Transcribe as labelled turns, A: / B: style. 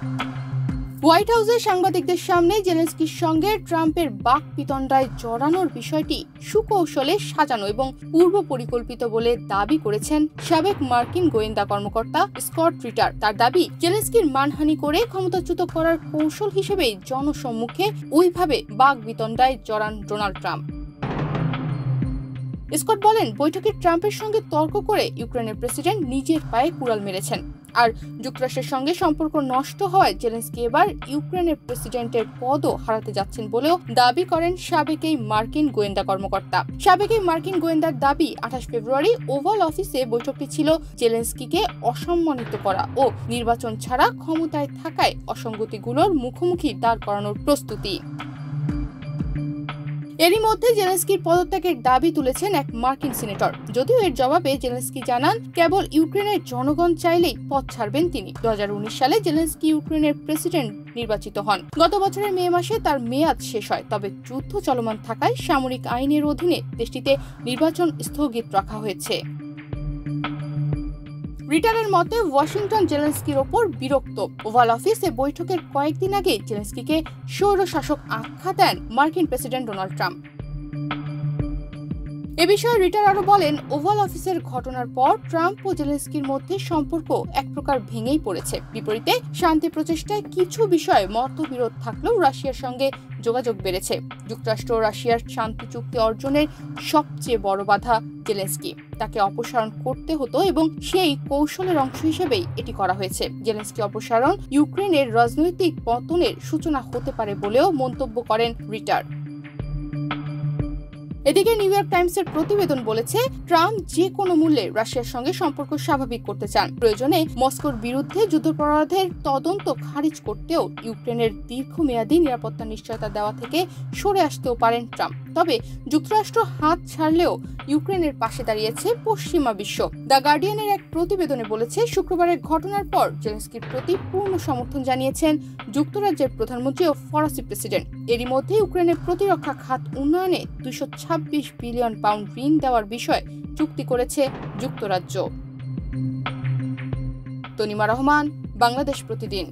A: White হাউসে সাংবাদিকদের সামনে জেলেনস্কির সঙ্গে ট্রাম্পের বাকবিতণ্ডায় জড়ানোর বিষয়টি সুকৌশলে সাজানো এবং পূর্ব পরিকল্পিত বলে দাবি করেছেন সাবেক মার্কিন গোয়েন্দা কর্মকর্তা স্কট রিটার। তার দাবি, জেলেনস্কির মানহানি করে ক্ষমতাচ্যুত করার কৌশল হিসেবেই জনসম্মুখে ওইভাবে বাকবিতণ্ডায় জড়ান ডোনাল্ড ট্রাম্প। স্কট বলেন, বৈঠকে ট্রাম্পের সঙ্গে তর্ক করে ইউক্রেনের প্রেসিডেন্ট নিজের পায়ে কুড়াল মেরেছেন। আর যুক্তরাষ্ট্রের সঙ্গে সম্পর্ক নষ্ট হওয়ায় জেলেনস্কি এবার ইউক্রেনের প্রেসিডেন্টের পদও হারাতে যাচ্ছেন বলেও দাবি করেন সাবেক এই মার্কিন গোয়েন্দা কর্মকর্তা। সাবেক এই মার্কিন গোয়েন্দার দাবি, 28 ফেব্রুয়ারি ওভাল অফিসে বৈঠকটি ছিল জেলেনস্কিকে অসম্মানিত করা ও নির্বাচন ছাড়া ক্ষমতায় থাকায় অসঙ্গতিগুলোর মুখোমুখি দাঁড় করানোর প্রস্তুতি। এরই মধ্যে জেলেনস্কির পদত্যাগের দাবি তুলেছেন এক মার্কিন সিনেটর। যদিও এর জবাবে জেলেনস্কি জানান, কেবল ইউক্রেনের জনগণ চাইলেই পদ ছাড়বেন তিনি। 2019 সালে জেলেনস্কি ইউক্রেনের প্রেসিডেন্ট নির্বাচিত হন। গত বছরের মে মাসে তার মেয়াদ শেষ হয়, তবে যুদ্ধ চলমান থাকায় সামরিক আইনের অধীনে দেশটিতে নির্বাচন স্থগিত রাখা হয়েছে। রিটারের মতে, ওয়াশিংটন জেলেনস্কির ওপর বিরক্ত। ওভাল অফিসে বৈঠকের কয়েকদিন আগে জেলেনস্কিকে স্বৈরশাসক আখ্যা দেন মার্কিন প্রেসিডেন্ট ডোনাল্ড ট্রাম্প। এ বিষয়ে রিটার আরো বলেন, ওভাল অফিসের ঘটনার পর ট্রাম্প ও জেলেনস্কির মধ্যে সম্পর্ক এক প্রকার ভেঙেই পড়েছে। বিপরীতে শান্তি প্রচেষ্টায় কিছু বিষয়ে মতবিরোধ থাকলেও রাশিয়ার সঙ্গে যোগাযোগ বেড়েছে। যুক্তরাষ্ট্র ও রাশিয়ার শান্তি চুক্তি অর্জনের সবচেয়ে বড় বাধা জেলেনস্কি। তাকে অপসারণ করতে হতো এবং সেই কৌশলের অংশ হিসেবেই এটি করা হয়েছে। জেলেনস্কি অপসারণ ইউক্রেনের রাজনৈতিক পতনের সূচনা হতে পারে বলেও মন্তব্য করেন রিটার। এদিকে নিউ ইয়র্ক টাইমসের প্রতিবেদন বলেছে, ট্রাম্প যে কোনো মূল্যে রাশিয়ার সঙ্গে সম্পর্ক স্বাভাবিক করতে চান। প্রয়োজনে মস্কোর বিরুদ্ধে যুদ্ধাপরাধের তদন্ত খারিজ করতেও ইউক্রেনের দীর্ঘমেয়াদী নিরাপত্তা নিশ্চয়তা দেওয়া থেকে সরে আসতেও পারেন ট্রাম্প। তবে যুক্তরাষ্ট্র হাত ছাড়লেও ইউক্রেনের পাশে দাঁড়িয়েছে পশ্চিমা বিশ্ব। দ্য গার্ডিয়ানের এক প্রতিবেদনে বলেছে, শুক্রবারের ঘটনার পর জেলেনস্কির প্রতি পূর্ণ সমর্থন জানিয়েছেন যুক্তরাজ্যের প্রধানমন্ত্রী ও ফরাসি প্রেসিডেন্ট। এরই মধ্যে ইউক্রেনের প্রতিরক্ষা খাত উন্নয়নে 226 বিলিয়ন পাউন্ড ঋণ দেওয়ার বিষয়ে চুক্তি করেছে যুক্তরাজ্য। তনিমা রহমান, বাংলাদেশ প্রতিদিন।